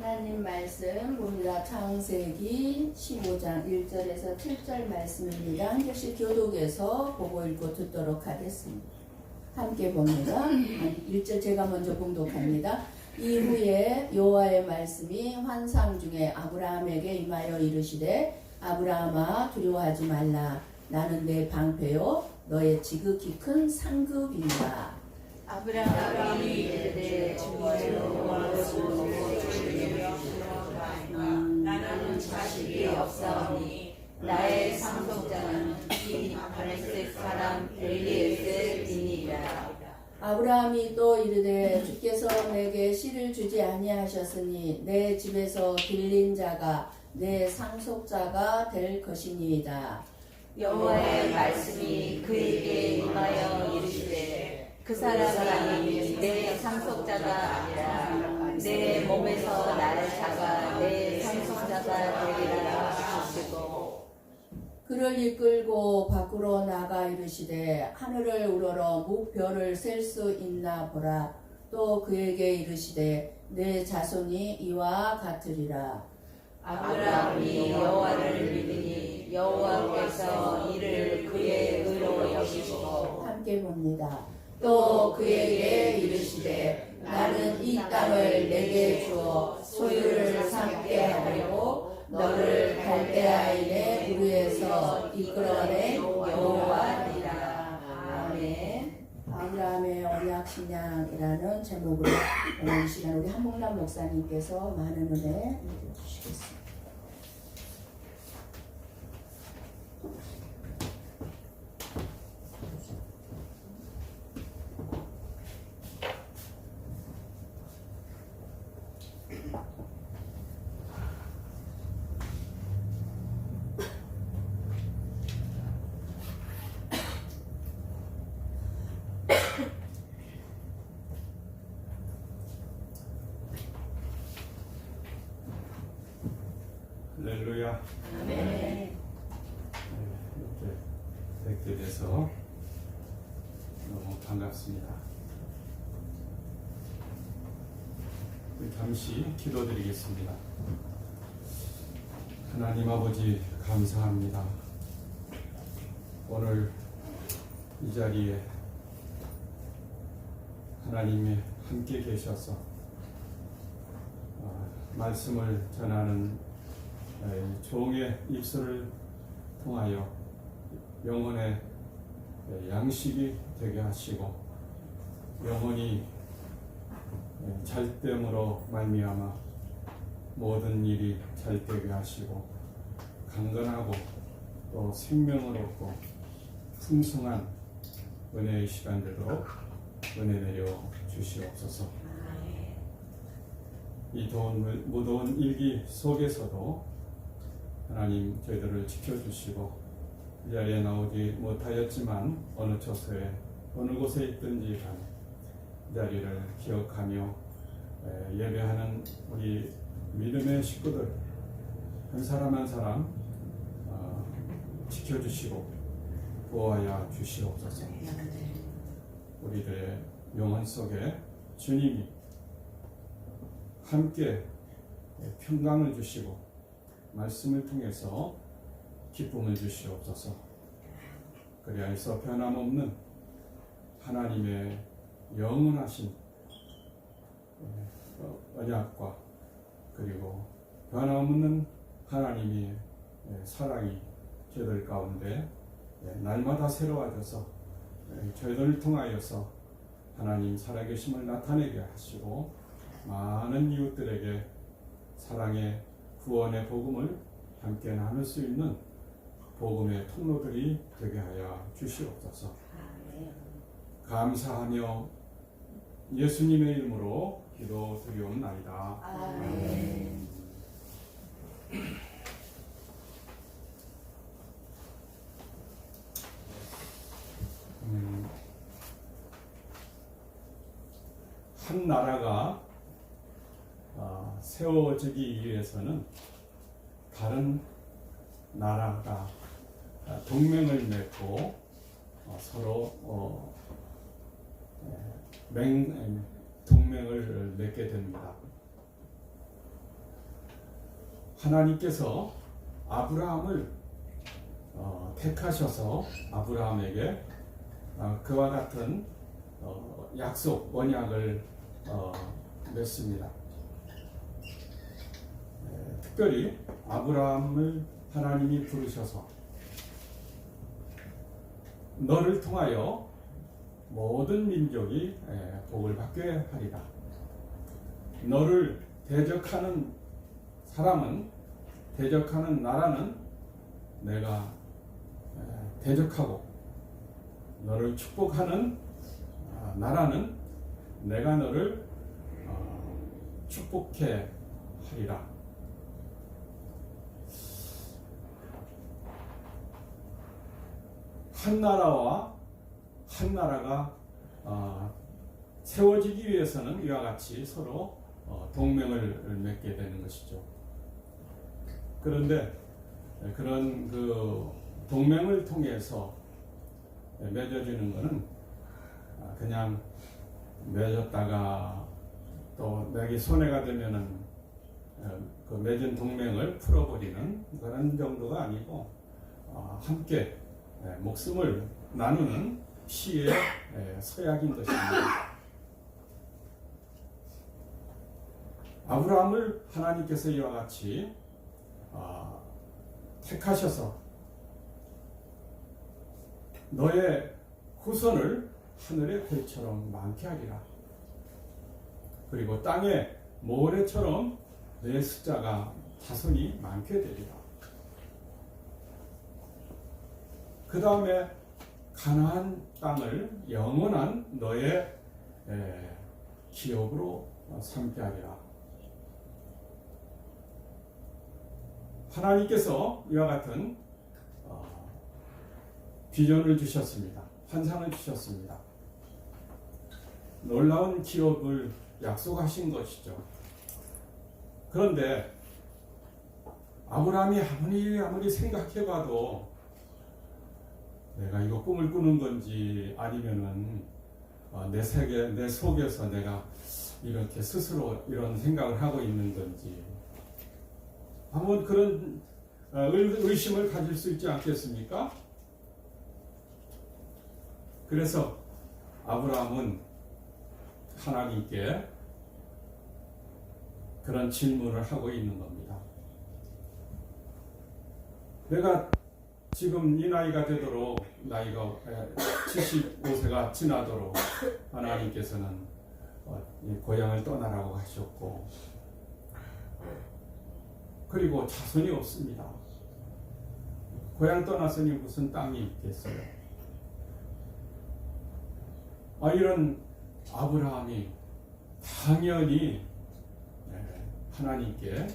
하나님 말씀 봅니다. 창세기 15장 1절에서 7절 말씀입니다. 한 절씩 교독해서 보고 읽고 듣도록 하겠습니다. 함께 봅니다. 1절 제가 먼저 봉독합니다. 이후에 여호와의 말씀이 환상 중에 아브라함에게 임하여 이르시되 아브라함아 두려워하지 말라. 나는 내 방패요 너의 지극히 큰 상급이니라. 아브라함이 이르되 나는 자식이 없사오니 나의 상속자는 이 블레셋 사람 엘리에셀이니라. 아브라함이 또 이르되 주께서 내게 씨를 주지 아니하셨으니 내 집에서 빌린 자가 내 상속자가 될 것이니이다. 여호와의 말씀이 그에게 임하여 이르시되 그 사람이 내 상속자가 아니라 내 몸에서 날 자가 내 상속자가 되리라 하시고 그를 이끌고 밖으로 나가 이르시되 하늘을 우러러 무별을 셀 수 있나 보라. 또 그에게 이르시되 내 자손이 이와 같으리라. 아브라함이 여호와를 믿으니 여호와께서 이를 그의 의로 여기시고 함께 봅니다. 또 그에게 이르시되 나는 이 땅을 내게 주어 소유를 삼게 하려고 너를 갈대아인의 우르에서 이끌어낸 여호와니라. 아멘. 아브라함의 언약 신앙이라는 제목으로 오늘 이 시간 우리 한목남 목사님께서 많은 은혜 주시겠습니다. 할렐루야. 아멘. 이렇게 뵙게 돼서 너무 반갑습니다. 우리 잠시 기도드리겠습니다. 하나님 아버지 감사합니다. 오늘 이 자리에 하나님이 함께 계셔서 말씀을 전하는 종의 입술을 통하여 영혼의 양식이 되게 하시고 영혼이 잘됨으로 말미암아 모든 일이 잘되게 하시고 강건하고 또 생명을 얻고 풍성한 은혜의 시간 되도록 은혜 내려 주시옵소서. 이 무더운 일기 속에서도 하나님 저희들을 지켜주시고 이 자리에 나오지 못하였지만 어느 처소에 어느 곳에 있든지 간에 이 자리를 기억하며 예배하는 우리 믿음의 식구들 한 사람 한 사람 지켜주시고 보호하여 주시옵소서. 우리들의 영혼 속에 주님이 함께 평강을 주시고 말씀을 통해서 기쁨을 주시옵소서. 그리하여서 변함없는 하나님의 영원하신 언약과 그리고 변함없는 하나님의 사랑이 저희들 가운데 날마다 새로워져서 저희들을 통하여서 하나님 살아계심을 나타내게 하시고 많은 이웃들에게 사랑의 구원의 복음을 함께 나눌 수 있는 복음의 통로들이 되게 하여 주시옵소서. 감사하며 예수님의 이름으로 기도드리옵나이다. 아멘. 한 나라가 세워지기 위해서는 다른 나라가 동맹을 맺고 서로 동맹을 맺게 됩니다. 하나님께서 아브라함을 택하셔서 아브라함에게 그와 같은 약속, 언약을 맺습니다. 특별히 아브라함을 하나님이 부르셔서 너를 통하여 모든 민족이 복을 받게 하리라. 너를 대적하는 사람은, 대적하는 나라는 내가 대적하고, 너를 축복하는 나라는 내가 너를 축복해 하리라. 한 나라와 한 나라가 세워지기 위해서는 이와 같이 서로 동맹을 맺게 되는 것이죠. 그런데 그런 그 동맹을 통해서 맺어지는 것은 그냥 맺었다가 또 내게 손해가 되면은 그 맺은 동맹을 풀어버리는 그런 정도가 아니고 함께 목숨을 나누는 피의 서약인 것입니다. 아브라함을 하나님께서 이와 같이 택하셔서 너의 후손을 하늘의 별처럼 많게 하리라. 그리고 땅의 모래처럼 내 숫자가 자손이 많게 되리라. 그 다음에 가나안 땅을 영원한 너의 기업으로 삼게 하리라. 하나님께서 이와 같은 비전을 주셨습니다. 환상을 주셨습니다. 놀라운 기업을 약속하신 것이죠. 그런데 아브라함이 아무리 생각해봐도 내가 이거 꿈을 꾸는 건지 아니면은 내 세계, 내 속에서 내가 이렇게 스스로 이런 생각을 하고 있는 건지 한번 그런 의심을 가질 수 있지 않겠습니까? 그래서 아브라함은 하나님께 그런 질문을 하고 있는 겁니다. 내가 지금 이 나이가 되도록, 나이가 75세가 지나도록 하나님께서는 고향을 떠나라고 하셨고, 그리고 자손이 없습니다. 고향 떠났으니 무슨 땅이 있겠어요? 이런 아브라함이 당연히 하나님께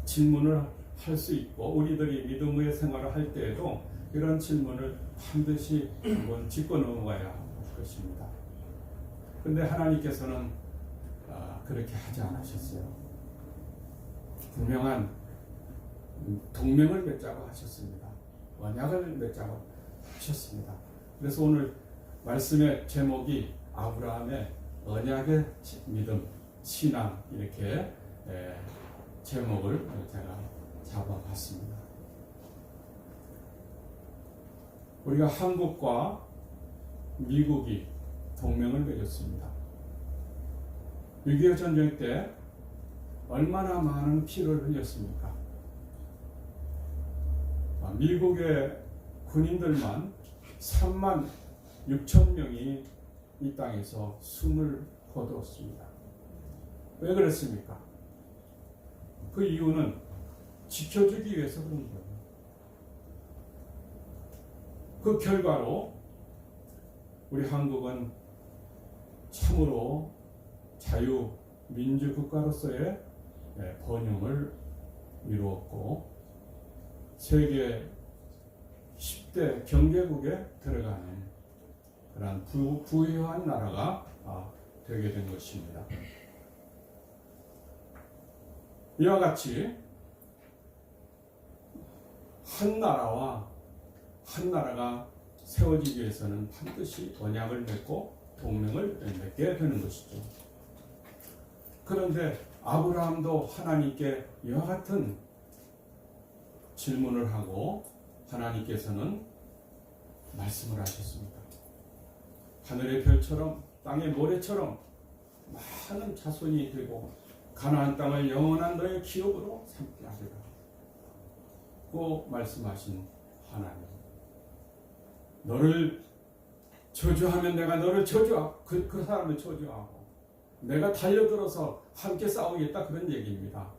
질문을 할 수 있고, 우리들이 믿음의 생활을 할 때에도 이런 질문을 반드시 한번 짚고 넘어가야 할 것입니다. 그런데 하나님께서는 그렇게 하지 않으셨어요. 분명한 동맹을 맺자고 하셨습니다. 언약을 맺자고 하셨습니다. 그래서 오늘 말씀의 제목이 아브라함의 언약의 믿음, 신앙, 이렇게 제목을 제가 잡아봤습니다. 우리가 한국과 미국이 동맹을 맺었습니다. 6.25 전쟁 때 얼마나 많은 피를 흘렸습니까? 미국의 군인들만 3만 6천 명이 이 땅에서 숨을 거두었습니다. 왜 그랬습니까? 그 이유는 지켜주기 위해서 그런 거예요. 그 결과로 우리 한국은 참으로 자유민주국가로서의 번영을 이루었고, 세계 10대 경제국에 들어가는 그런 부유한 나라가 되게 된 것입니다. 이와 같이 한 나라와 한 나라가 세워지기 위해서는 반드시 언약을 맺고 동맹을 맺게 되는 것이죠. 그런데 아브라함도 하나님께 이와 같은 질문을 하고 하나님께서는 말씀을 하셨습니다. 하늘의 별처럼 땅의 모래처럼 많은 자손이 되고 가나안 땅을 영원한 너의 기업으로 삼게 하리라. 고 말씀하신 하나님. 너를 저주하면 내가 너를 저주하고 그 사람을 저주하고 내가 달려들어서 함께 싸우겠다, 그런 얘기입니다.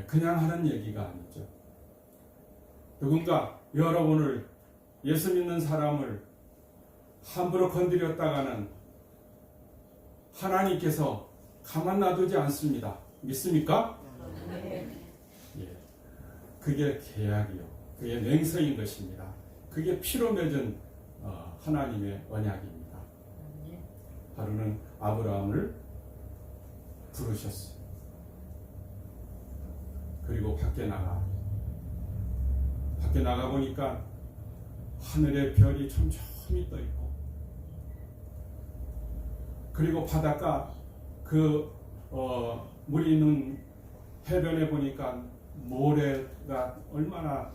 그냥 하는 얘기가 아니죠. 누군가 여러분을, 예수 믿는 사람을 함부로 건드렸다가는 하나님께서 가만 놔두지 않습니다. 믿습니까? 예. 그게 계약이요. 그게 맹세인 것입니다. 그게 피로 맺은 하나님의 언약입니다. 하루는 아브라함을 부르셨어요. 그리고 밖에 나가 보니까 하늘의 별이 촘촘히 떠 있고, 그리고 바닷가 물이 있는 해변에 보니까 모래가 얼마나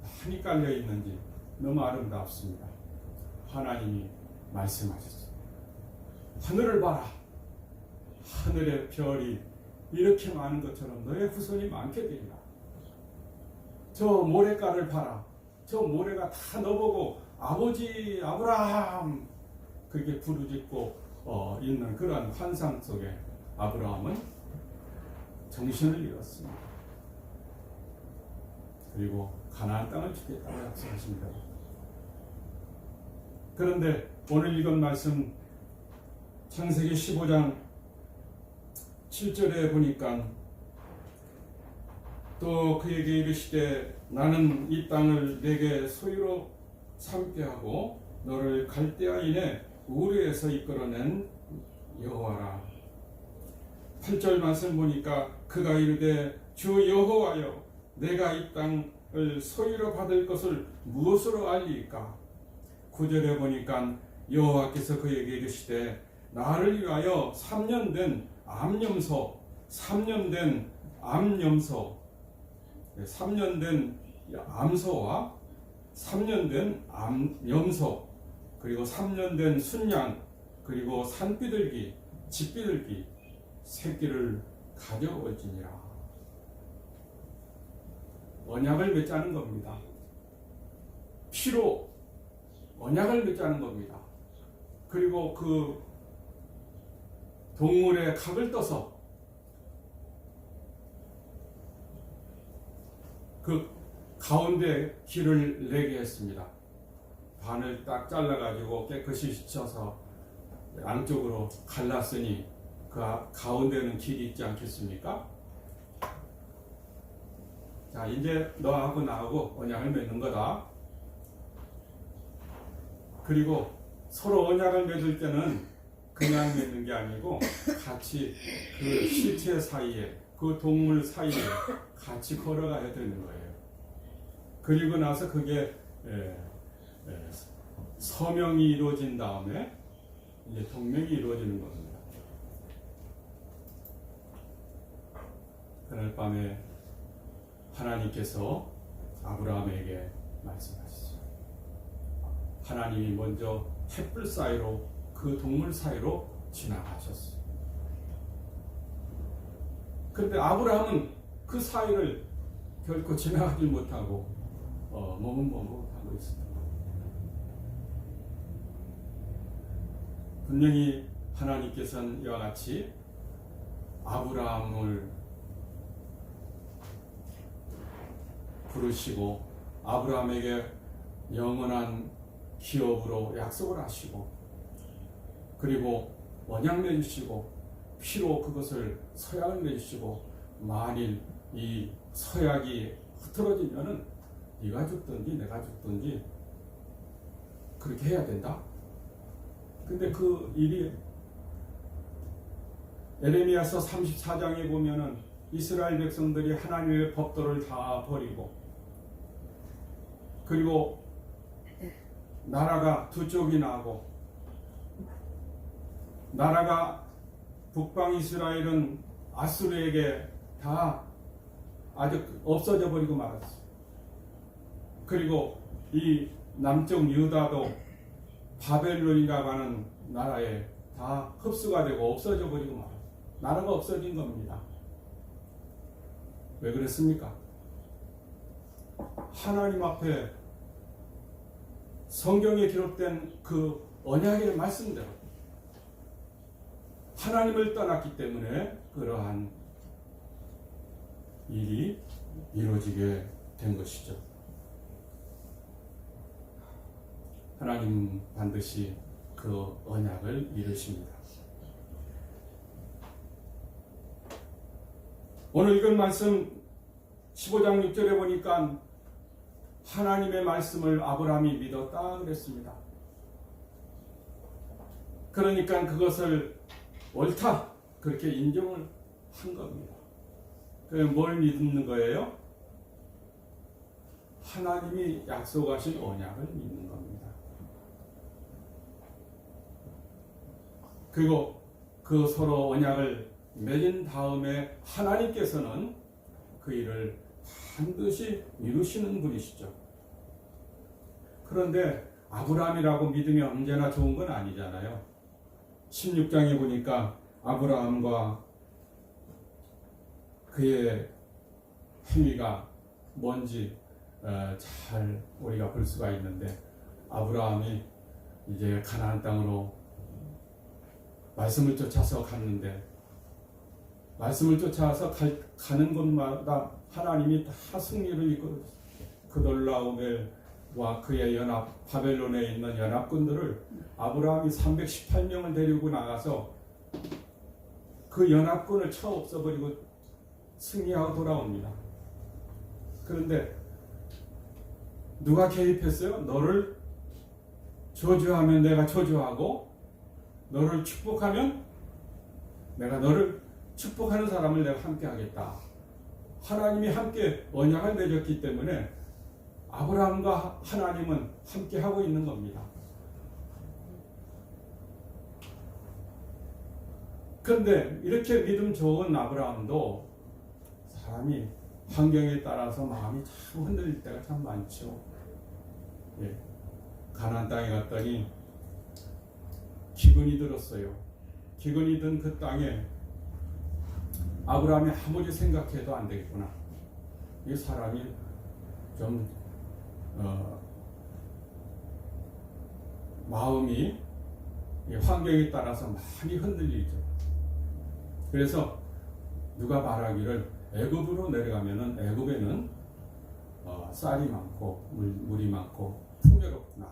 많이 깔려 있는지 너무 아름답습니다. 하나님이 말씀하셨어요. 하늘을 봐라. 하늘의 별이 이렇게 많은 것처럼 너의 후손이 많게 되리라. 저 모래가를 봐라. 저 모래가 다 너보고 아버지 아브라함 그렇게 부르짖고 있는 그런 환상 속에 아브라함은 정신을 잃었습니다. 그리고 가나안 땅을 주겠다고 약속하십니다. 그런데 오늘 읽은 말씀 창세기 15장 7절에 보니까 또 그에게 이르시되 나는 이 땅을 내게 소유로 삼게 하고 너를 갈대아인의 우르에서 이끌어낸 여호와라. 8절 말씀 보니까 그가 이르되 주 여호와여 내가 이 땅을 소유로 받을 것을 무엇으로 알리까? 9절에 보니까 여호와께서 그에게 이르시되 나를 위하여 3년 된 암염소 3년 된 암소와 3년 된 암염소 그리고 3년 된 순양 그리고 산비둘기 집비둘기 새끼를 가져올지니라. 언약을 맺자는 겁니다. 피로 언약을 맺자는 겁니다. 그리고 그 동물의 각을 떠서 그 가운데 길을 내게 했습니다. 반을 딱 잘라가지고 깨끗이 씻어서 양쪽으로 갈랐으니 그 가운데는 길이 있지 않겠습니까? 자, 이제 너하고 나하고 언약을 맺는 거다. 그리고 서로 언약을 맺을 때는 그냥 맺는 게 아니고 같이 그 실체 사이에 그 동물 사이에 같이 걸어가야 되는 거예요. 그리고 나서 그게 서명이 이루어진 다음에 이제 동맹이 이루어지는 겁니다. 그날 밤에 하나님께서 아브라함에게 말씀하셨어요. 하나님이 먼저 햇불 사이로 그 동물 사이로 지나가셨어요. 그런데 아브라함은 그 사이를 결코 지나가지 못하고 머뭇머뭇하고 있습니다. 분명히 하나님께서는 이와 같이 아브라함을 부르시고 아브라함에게 영원한 기업으로 약속을 하시고 그리고 언약 맺으시고 피로 그것을 서약을 맺으시고 만일 이 서약이 흐트러지면은 네가 죽든지 내가 죽든지 그렇게 해야 된다. 근데 그 일이 에레미야서 34장에 보면은 이스라엘 백성들이 하나님의 법도를 다 버리고 그리고 나라가 두 쪽이 나고 나라가 북방 이스라엘은 아수르에게 다 아주 없어져 버리고 말았어요. 그리고 이 남쪽 유다도 바벨론이라고 하는 나라에 다 흡수가 되고 없어져 버리고 말았어요. 나라가 없어진 겁니다. 왜 그랬습니까? 하나님 앞에 성경에 기록된 그 언약의 말씀대로 하나님을 떠났기 때문에 그러한 일이 이루어지게 된 것이죠. 하나님 반드시 그 언약을 이루십니다. 오늘 읽은 말씀 15장 6절에 보니까 하나님의 말씀을 아브라함이 믿었다 그랬습니다. 그러니까 그것을 옳다 그렇게 인정을 한 겁니다. 그럼 뭘 믿는 거예요? 하나님이 약속하신 언약을 믿는 겁니다. 그리고 그 서로 언약을 맺은 다음에 하나님께서는 그 일을 반드시 이루시는 분이시죠. 그런데 아브라함이라고 믿음이 언제나 좋은 건 아니잖아요. 16장에 보니까 아브라함과 그의 행위가 뭔지 잘 우리가 볼 수가 있는데, 아브라함이 이제 가나안 땅으로 말씀을 쫓아서 갔는데, 말씀을 쫓아서 가는 곳마다 하나님이 다 승리를 이끌어 그돌라오멜과 그의 연합, 바벨론에 있는 연합군들을 아브라함이 318명을 데리고 나가서 그 연합군을 쳐 없애버리고 승리하고 돌아옵니다. 그런데 누가 개입했어요? 너를 저주하면 내가 저주하고, 너를 축복하면 내가 너를 축복하는 사람을 내가 함께 하겠다. 하나님이 함께 언약을 맺었기 때문에 아브라함과 하나님은 함께 하고 있는 겁니다. 그런데 이렇게 믿음 좋은 아브라함도 사람이 환경에 따라서 마음이 참 흔들릴 때가 참 많죠. 예. 가나안 땅에 갔더니 기근이 들었어요. 기근이 든 그 땅에 아브라함이 아무리 생각해도 안 되겠구나. 이 사람이 좀 마음이 환경에 따라서 많이 흔들리죠. 그래서 누가 말하기를 애굽으로 내려가면은 애굽에는 쌀이 많고 물이 많고 풍요롭구나.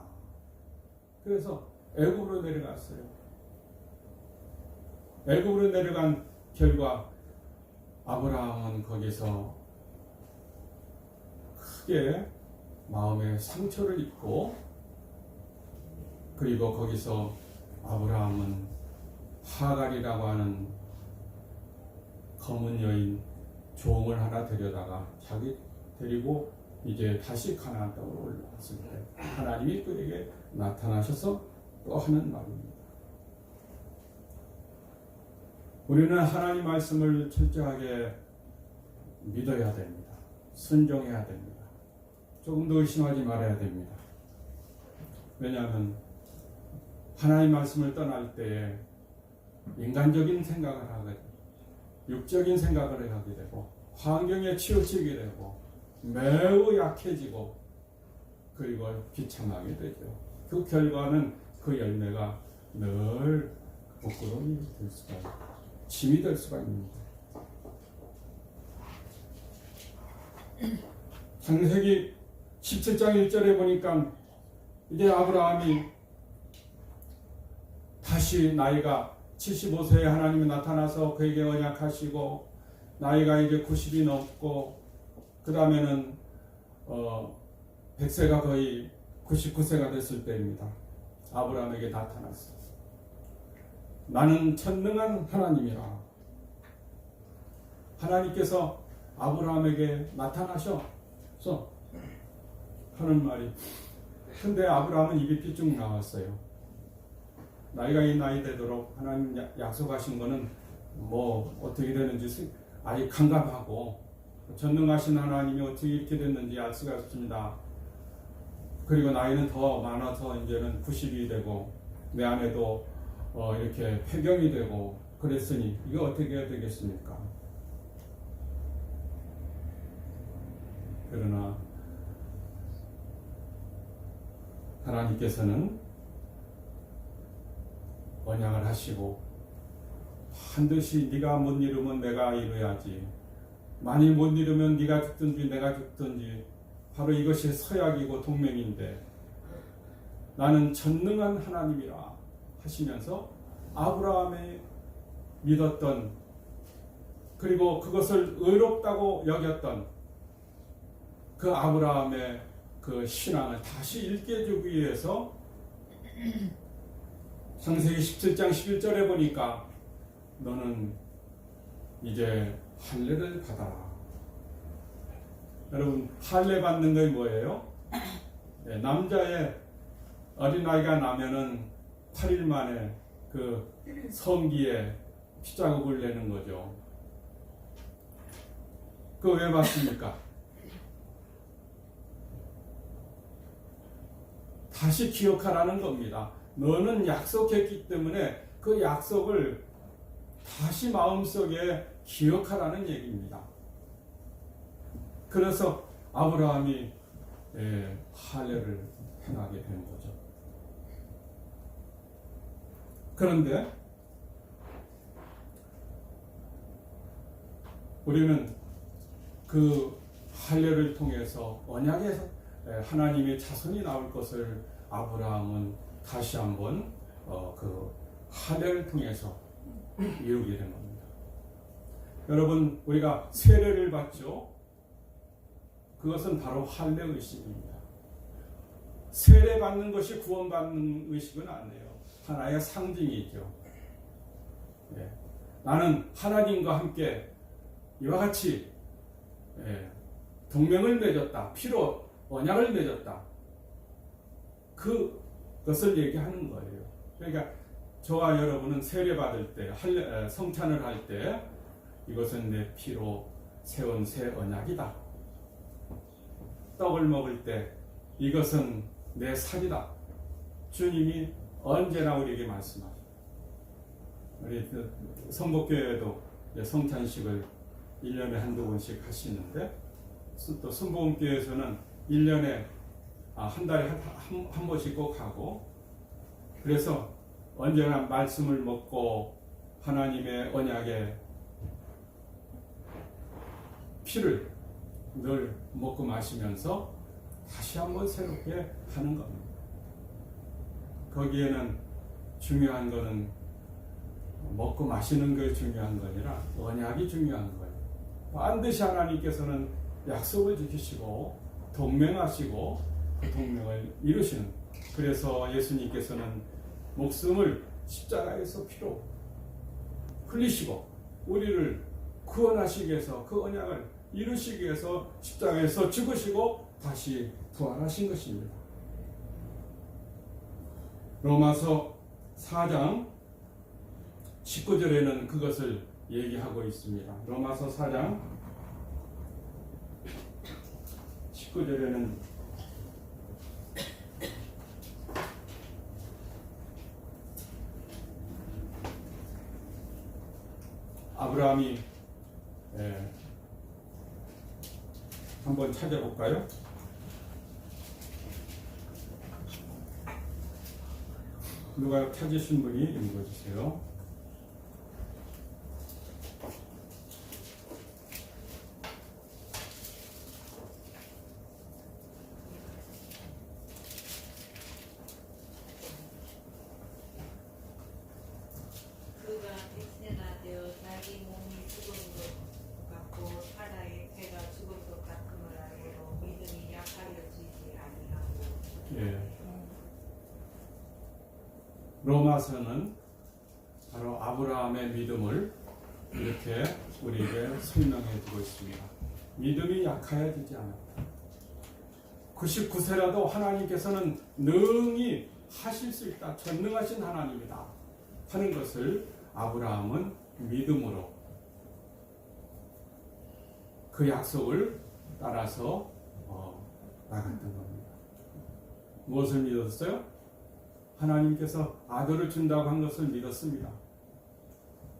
그래서 애굽으로 내려갔어요. 애굽으로 내려간 결과 아브라함은 거기서 크게 마음에 상처를 입고, 그리고 거기서 아브라함은 하갈이라고 하는 검은 여인 종을 하나 데려다가 자기 데리고 이제 다시 가나안 땅으로 올라왔을 때 하나님이 그에게 나타나셔서 또 하는 말입니다. 우리는 하나님 말씀을 철저하게 믿어야 됩니다. 순종해야 됩니다. 조금 더 의심하지 말아야 됩니다. 왜냐하면 하나님 말씀을 떠날 때에 인간적인 생각을 하게, 육적인 생각을 하게 되고, 환경에 치우치게 되고, 매우 약해지고, 그리고 비참하게 되죠. 그 결과는 그 열매가 늘 부끄러움이 될 수가 있고 짐이 될 수가 있습니다. 창세기 17장 1절에 보니까 이제 아브라함이 다시 나이가 75세에 하나님이 나타나서 그에게 언약하시고, 나이가 이제 90이 넘고, 그 다음에는 100세가 거의 99세가 됐을 때입니다. 아브라함에게 나타났어요. 나는 천능한 하나님이라. 하나님께서 아브라함에게 나타나셔서 하는 말이, 근데 아브라함은 입이 삐쭉 나왔어요. 나이가 이 나이 되도록 하나님 약속하신 거는 뭐 어떻게 되는지 아예 감감하고 전능하신 하나님이 어떻게 이렇게 됐는지 알 수가 없습니다. 그리고 나이는 더 많아서 이제는 90이 되고 내 아내도 이렇게 폐경이 되고 그랬으니 이거 어떻게 해야 되겠습니까? 그러나 하나님께서는 언약을 하시고 반드시 네가 못 이루면 내가 이루어야지, 만일 못 이루면 네가 죽든지 내가 죽든지, 바로 이것이 서약이고 동맹인데 나는 전능한 하나님이라 하시면서 아브라함이 믿었던, 그리고 그것을 의롭다고 여겼던 그 아브라함의 그 신앙을 다시 일깨주기 위해서 창세기 17장 11절에 보니까 너는 이제 할례를 받아라. 여러분, 할례 받는 게 뭐예요? 네, 남자의 어린아이가 나면은 8일 만에 그 성기에 피자국을 내는 거죠. 그거 왜 받습니까? 다시 기억하라는 겁니다. 너는 약속했기 때문에 그 약속을 다시 마음속에 기억하라는 얘기입니다. 그래서 아브라함이 할례를 행하게 된 거죠. 그런데 우리는 그 할례를 통해서 언약에서 하나님의 자손이 나올 것을 아브라함은 다시 한번 그 할례를 통해서 이루게 된 겁니다. 여러분, 우리가 세례를 받죠. 그것은 바로 할례 의식입니다. 세례 받는 것이 구원받는 의식은 아니에요. 하나의 상징이죠. 예. 나는 하나님과 함께 이와 같이 동맹을 맺었다. 피로 언약을 맺었다. 그것을 얘기하는 거예요. 그러니까 저와 여러분은 세례 받을 때, 성찬을 할 때 이것은 내 피로 세운 새 언약이다. 떡을 먹을 때 이것은 내 살이다. 주님이 언제나 우리에게 말씀하십니다. 우리 성복교회도 성찬식을 1년에 한두 번씩 하시는데, 또 순복음교회에서는 1년에 한 달에 한 번씩 꼭 하고, 그래서 언제나 말씀을 먹고 하나님의 언약의 피를 늘 먹고 마시면서 다시 한번 새롭게 하는 겁니다. 거기에는 중요한 것은 먹고 마시는 게 중요한 거 아니라 언약이 중요한 거예요. 반드시 하나님께서는 약속을 지키시고 동맹하시고 그 동맹을 이루시는, 그래서 예수님께서는 목숨을 십자가에서 피로 흘리시고 우리를 구원하시기 위해서, 그 언약을 이루시기 위해서 십자가에서 죽으시고 다시 부활하신 것입니다. 로마서 4장 19절에는 그것을 얘기하고 있습니다. 로마서 4장 19절에는 아브라함이 한번 찾아볼까요? 누가 찾으신 분이 읽어주세요. 그가 백세나 되어 자기 몸이 죽은 것 같고 사라의 배가 죽은 것 같음을 알고 믿음이 약하여지지 아니하고. 예. 로마서는 바로 아브라함의 믿음을 이렇게 우리에게 설명해 주고 있습니다. 믿음이 약하여지지 않았다. 99세라도 하나님께서는 능히 하실 수 있다. 전능하신 하나님이다 하는 것을 아브라함은 믿음으로 그 약속을 따라서 나갔던 겁니다. 무엇을 믿었어요? 하나님께서 아들을 준다고 한 것을 믿었습니다.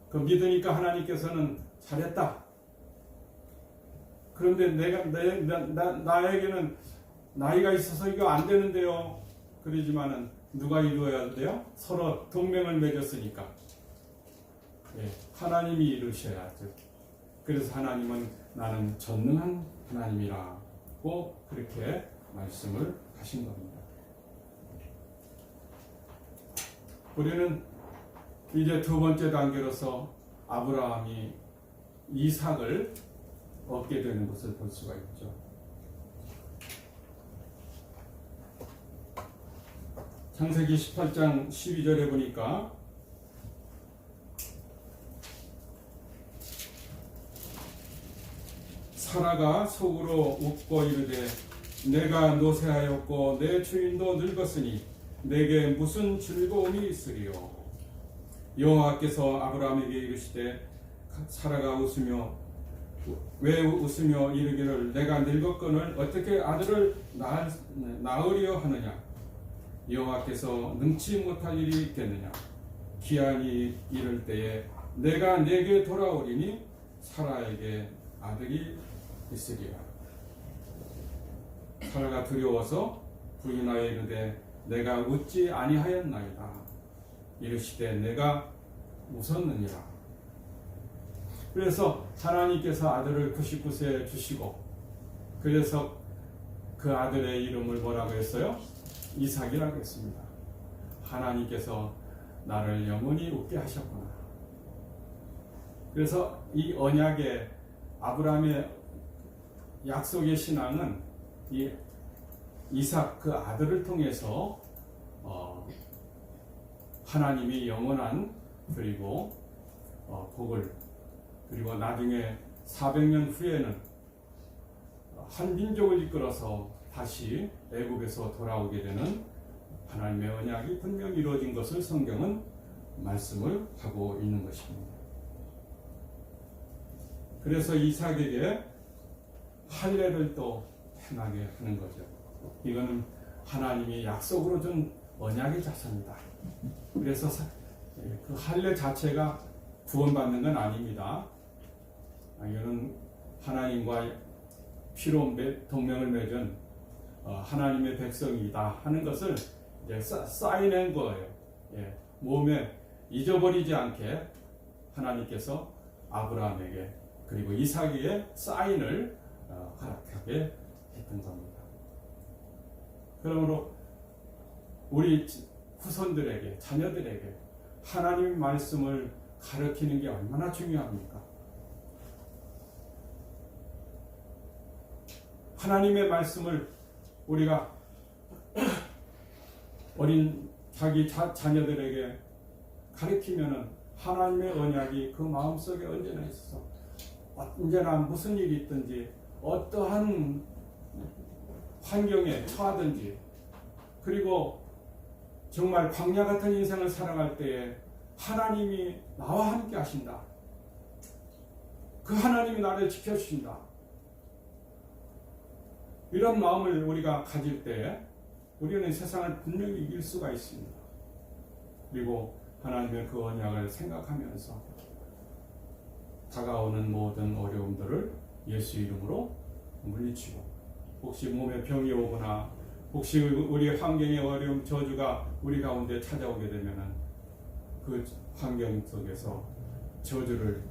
그 믿으니까 하나님께서는 잘했다. 그런데 나에게는 나이가 있어서 이거 안 되는데요. 그러지만은 누가 이루어야 돼요? 서로 동맹을 맺었으니까. 예, 하나님이 이루셔야죠. 그래서 하나님은 나는 전능한 하나님이라고 그렇게 말씀을 하신 겁니다. 우리는 이제 두 번째 단계로서 아브라함이 이삭을 얻게 되는 것을 볼 수가 있죠. 창세기 18장 12절에 보니까 사라가 속으로 웃고 이르되 내가 노쇠하였고 내 주인도 늙었으니 내게 무슨 즐거움이 있으리요. 여호와께서 아브라함에게 이르시되 사라가 웃으며 왜 웃으며 이르기를 내가 늙었거늘 어떻게 아들을 낳으려 하느냐. 여호와께서 능치 못할 일이 있겠느냐. 기한이 이를 때에 내가 내게 돌아오리니 사라에게 아들이 있으리라. 사라가 두려워서 부인하여 이르되 내가 웃지 아니하였나이다. 이르시되 내가 웃었느니라. 그래서 하나님께서 아들을 99세에 주시고 그래서 그 아들의 이름을 뭐라고 했어요? 이삭이라고 했습니다. 하나님께서 나를 영원히 웃게 하셨구나. 그래서 이 언약의 아브라함의 약속의 신앙은 이 이삭 그 아들을 통해서 하나님이 영원한 그리고 복을 그리고 나중에 400년 후에는 한 민족을 이끌어서 다시 애굽에서 돌아오게 되는 하나님의 언약이 분명히 이루어진 것을 성경은 말씀을 하고 있는 것입니다. 그래서 이삭에게 할례를 또 행하게 하는 거죠. 이거는 하나님이 약속으로 준 언약의 자체입니다. 그래서 그 할례 자체가 구원받는 건 아닙니다. 이거는 하나님과 피로 동맹을 맺은 하나님의 백성이다 하는 것을 이제 쌓여낸 거예요. 예, 몸에 잊어버리지 않게 하나님께서 아브라함에게 그리고 이삭에게 사인을 허락하게 했던 겁니다. 그러므로 우리 후손들에게 자녀들에게 하나님의 말씀을 가르치는 게 얼마나 중요합니까? 하나님의 말씀을 우리가 어린 자기 자녀들에게 가르치면은 하나님의 언약이 그 마음속에 언제나 있어서 언제나 무슨 일이 있든지 어떠한 환경에 처하든지 그리고 정말 광야 같은 인생을 살아갈 때에 하나님이 나와 함께 하신다. 그 하나님이 나를 지켜주신다. 이런 마음을 우리가 가질 때 우리는 세상을 분명히 이길 수가 있습니다. 그리고 하나님의 그 언약을 생각하면서 다가오는 모든 어려움들을 예수 이름으로 물리치고 혹시 몸에 병이 오거나 혹시 우리 환경의 어려움 저주가 우리 가운데 찾아오게 되면은 그 환경 속에서 저주를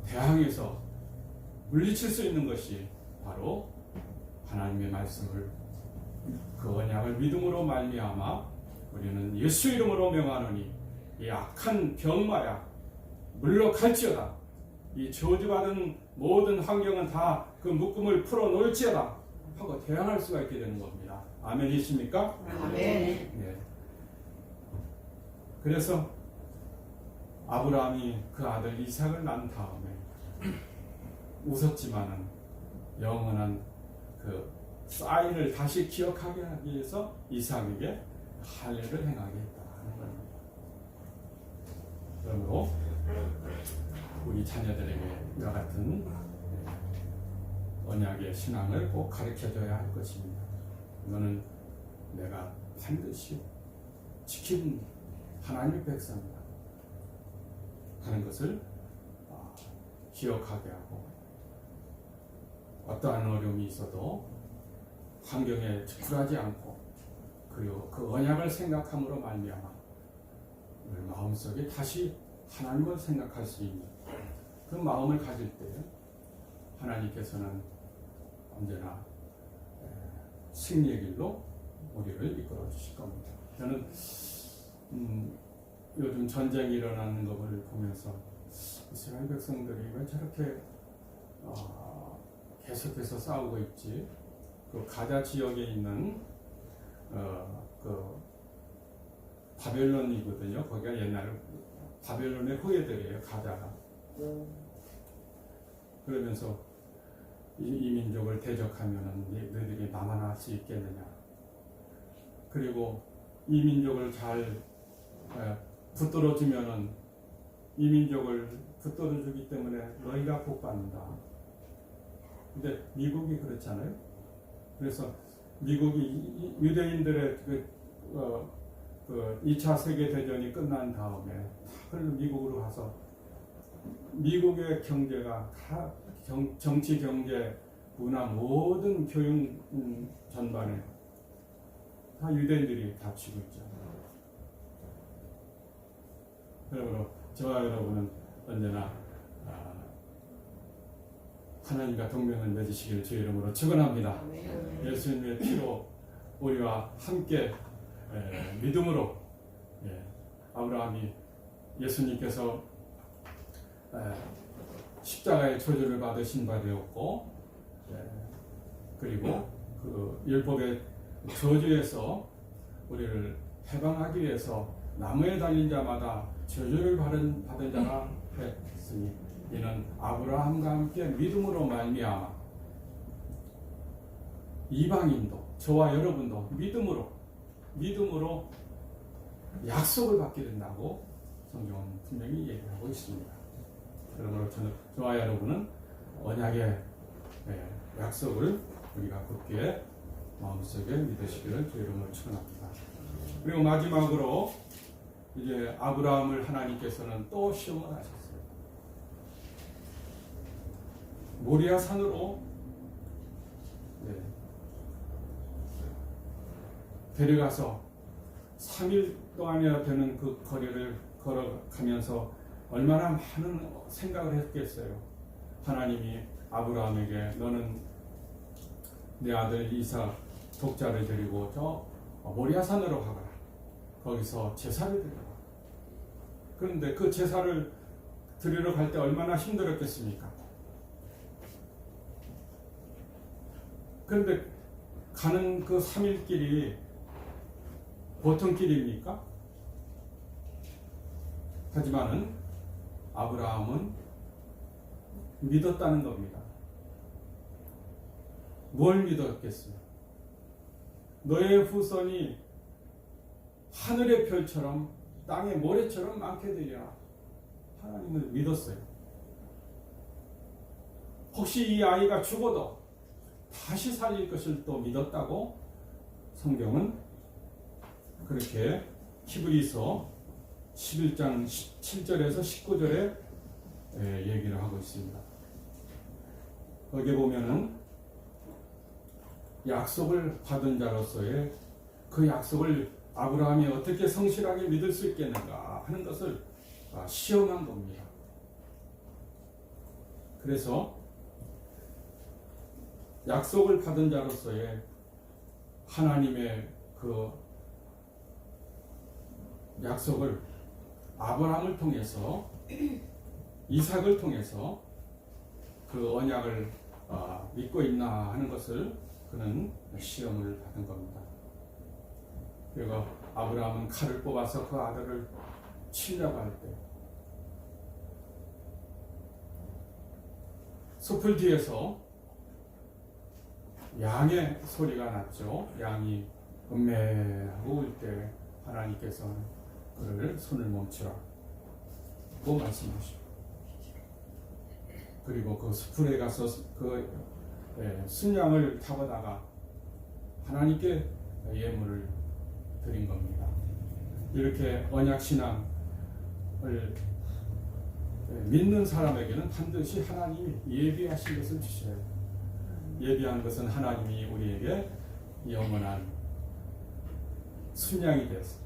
대항해서 물리칠 수 있는 것이 바로 하나님의 말씀을 그 언약을 믿음으로 말미암아 우리는 예수 이름으로 명하노니 이 악한 병마야 물러갈지어다. 이 저주받은 모든 환경은 다 그 묶음을 풀어놓을지어다 하고 대항할 수가 있게 되는 겁니다. 아멘이십니까? 아멘. 네. 그래서 아브라함이 그 아들 이삭을 낳은 다음에 웃었지만은 영원한 그 사인을 다시 기억하게 하기 위해서 이삭에게 할례를 행하게 했다는 겁니다. 그러므로 우리 자녀들에게 이와 같은 언약의 신앙을 꼭 가르쳐줘야 할 것입니다. 이거는 내가 반드시 지키는 하나님의 백성이다 하는 것을 기억하게 하고, 어떠한 어려움이 있어도 환경에 굴하지 않고 그리고 그 언약을 생각함으로 말미암아 마음속에 다시 하나님을 생각할 수 있는 그 마음을 가질 때 하나님께서는 언제나 승리의 길로 우리를 이끌어 주실 겁니다. 저는 요즘 전쟁이 일어나는 것을 보면서 이스라엘 백성들이 왜 저렇게 계속해서 싸우고 있지? 그 가자 지역에 있는 그 바벨론이거든요. 거기가 옛날 바벨론의 후예들이에요. 가자가. 그러면서 이 민족을 대적하면은 너희들이 남아날 수 있겠느냐? 그리고 이 민족을 잘 붙들어주면은 이 민족을 붙들어주기 때문에 너희가 복받는다. 근데 미국이 그렇잖아요. 그래서 미국이 유대인들의 그 2차 세계대전이 끝난 다음에 미국으로 가서 미국의 경제가 다 정치, 경제, 문화 모든 교육 전반에 다 유대인들이 다 쥐고 있잖아요. 그러므로 저와 여러분은 언제나 하나님과 동맹을 맺으시기를 주의 이름으로 축원합니다. 예수님의 피로 우리와 함께 믿음으로 아브라함이 예수님께서 십자가의 저주를 받으신 바 되었고, 그리고 그 율법의 저주에서 우리를 해방하기 위해서 나무에 달린 자마다 저주를 받은 자가 했으니 이는 아브라함과 함께 믿음으로 말미암아 이방인도 저와 여러분도 믿음으로 약속을 받게 된다고 성경은 분명히 얘기하고 있습니다. 그러므로 저와 여러분은 언약의 약속을 우리가 굳게 마음속에 믿으시기를 주의 이름으로 축원합니다. 그리고 마지막으로 이제 아브라함을 하나님께서는 또 시험을 하셨어요. 모리아 산으로 데려가서 3일 동안이나 되는 그 거리를 걸어가면서 얼마나 많은 생각을 했겠어요. 하나님이 아브라함에게 너는 내 아들 이삭 독자를 데리고 저 모리아 산으로 가거라. 거기서 제사를 드려라. 그런데 그 제사를 드리러 갈 때 얼마나 힘들었겠습니까? 그런데 가는 그 3일 길이 보통 길입니까? 하지만은 아브라함은 믿었다는 겁니다. 뭘 믿었겠어요? 너의 후손이 하늘의 별처럼 땅의 모래처럼 많게 되리라. 하나님을 믿었어요. 혹시 이 아이가 죽어도 다시 살릴 것을 또 믿었다고 성경은 그렇게 히브리서 11장 7절에서 19절에 얘기를 하고 있습니다. 거기에 보면은 약속을 받은 자로서의 그 약속을 아브라함이 어떻게 성실하게 믿을 수 있겠는가 하는 것을 시험한 겁니다. 그래서 약속을 받은 자로서의 하나님의 그 약속을 아브라함을 통해서 이삭을 통해서 그 언약을 믿고 있나 하는 것을 그는 시험을 받은 겁니다. 그리고 아브라함은 칼을 뽑아서 그 아들을 치려고 할 때 숲을 뒤에서 양의 소리가 났죠. 양이 음매하고 울 때 하나님께서 그를 손을 멈추라고 말씀하시고 그리고 그 숲에 가서 그 순양을 잡아다가 하나님께 예물을 드린 겁니다. 이렇게 언약 신앙을 믿는 사람에게는 반드시 하나님이 예비하신 것을 주셔야 해요. 예비한 것은 하나님이 우리에게 영원한 순양이 되어서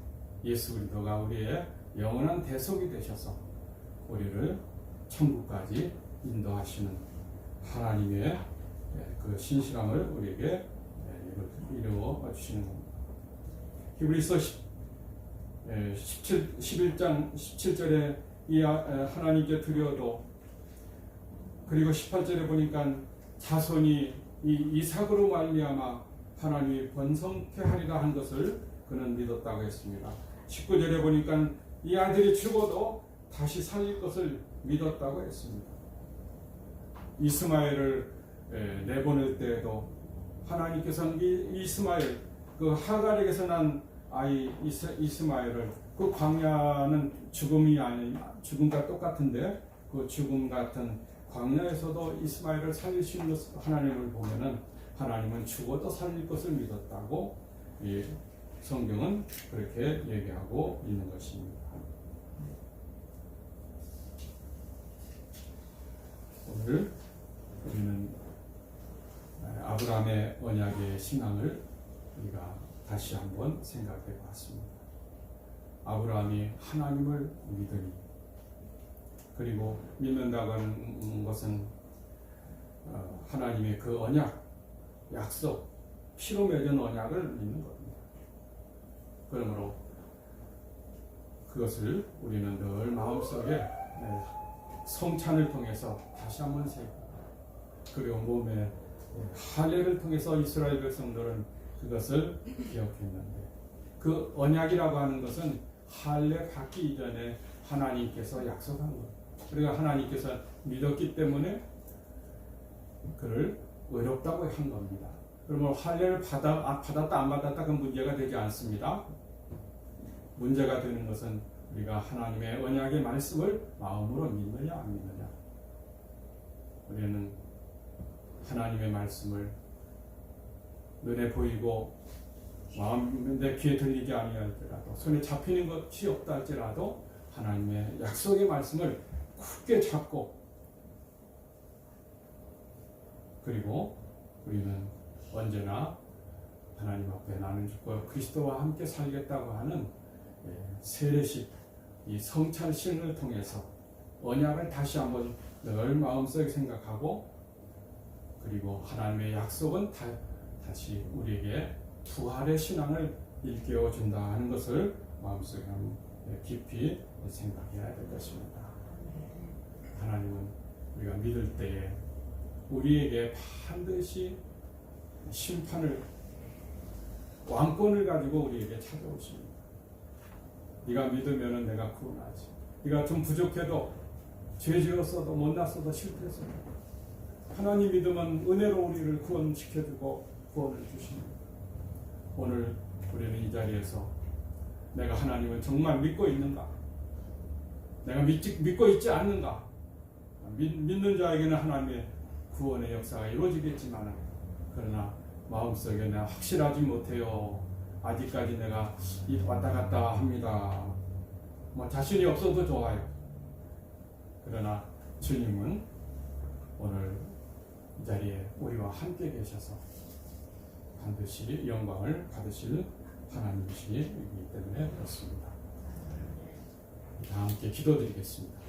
예수 그리스도가 우리의 영원한 대속이 되셔서 우리를 천국까지 인도하시는 하나님의 그 신실함을 우리에게 이루어 주시는 겁니다. 히브리서 11장 17절에 하나님께 드려도, 그리고 18절에 보니까 자손이 이 이삭으로 말미암아 하나님이 번성케 하리라 한 것을 그는 믿었다고 했습니다. 19절에 보니까 이 아들이 죽어도 다시 살릴 것을 믿었다고 했습니다. 이스마엘을 내보낼 때에도 하나님께서는 이스마엘, 그 하갈에게서 난 아이 이스마엘을, 그 광야는 죽음이 아닌 죽음과 똑같은데 그 죽음 같은 광야에서도 이스마엘을 살리시는 것, 하나님을 보면은 하나님은 죽어도 살릴 것을 믿었다고 이 성경은 그렇게 얘기하고 있는 것입니다. 오늘 우리는 아브라함의 언약의 신앙을 우리가 다시 한번 생각해 보았습니다. 아브라함이 하나님을 믿으니, 그리고 믿는다고 하는 것은 하나님의 그 언약, 약속, 피로 맺은 언약을 믿는 겁니다. 그러므로 그것을 우리는 늘 마음속에 성찬을 통해서 다시 한번 새기고, 그리고 몸에 할례를 통해서 이스라엘 백성들은 그것을 기억했는데, 그 언약이라고 하는 것은 할례 받기 이전에 하나님께서 약속한 것, 그리고 하나님께서 믿었기 때문에 그를 의롭다고 한 겁니다. 그러면 할례를 받았다 안 받았다 그 문제가 되지 않습니다. 문제가 되는 것은 우리가 하나님의 언약의 말씀을 마음으로 믿느냐 안 믿느냐. 우리는 하나님의 말씀을 눈에 보이고 마음에 귀에 들리지 아니할지라도, 손에 잡히는 것이 없다 할지라도 하나님의 약속의 말씀을 굳게 잡고, 그리고 우리는 언제나 하나님 앞에 나는 죽고 그리스도와 함께 살겠다고 하는 세례식, 이 성찬신을 통해서 언약을 다시 한번 늘 마음속에 생각하고, 그리고 하나님의 약속은 다시 우리에게 부활의 신앙을 일깨워 준다 하는 것을 마음속에 깊이 생각해야 될 것입니다. 하나님은 우리가 믿을 때에 우리에게 반드시 심판을, 왕권을 가지고 우리에게 찾아오십니다. 네가 믿으면 내가 구원하지. 네가 좀 부족해도, 죄 지었어도, 못났어도, 실패했어도 하나님 믿으면 은혜로 우리를 구원시켜주고 구원을 주십니다. 오늘 우리는 이 자리에서 내가 하나님을 정말 믿고 있는가? 내가 믿고 있지 않는가? 믿는 자에게는 하나님의 구원의 역사가 이루어지겠지만, 그러나 마음속에 내가 확실하지 못해요. 아직까지 내가 왔다 갔다 합니다. 자신이 없어도 좋아요. 그러나 주님은 오늘 이 자리에 우리와 함께 계셔서 반드시 영광을 받으실 하나님이시기 때문에 그렇습니다. 다 함께 기도드리겠습니다.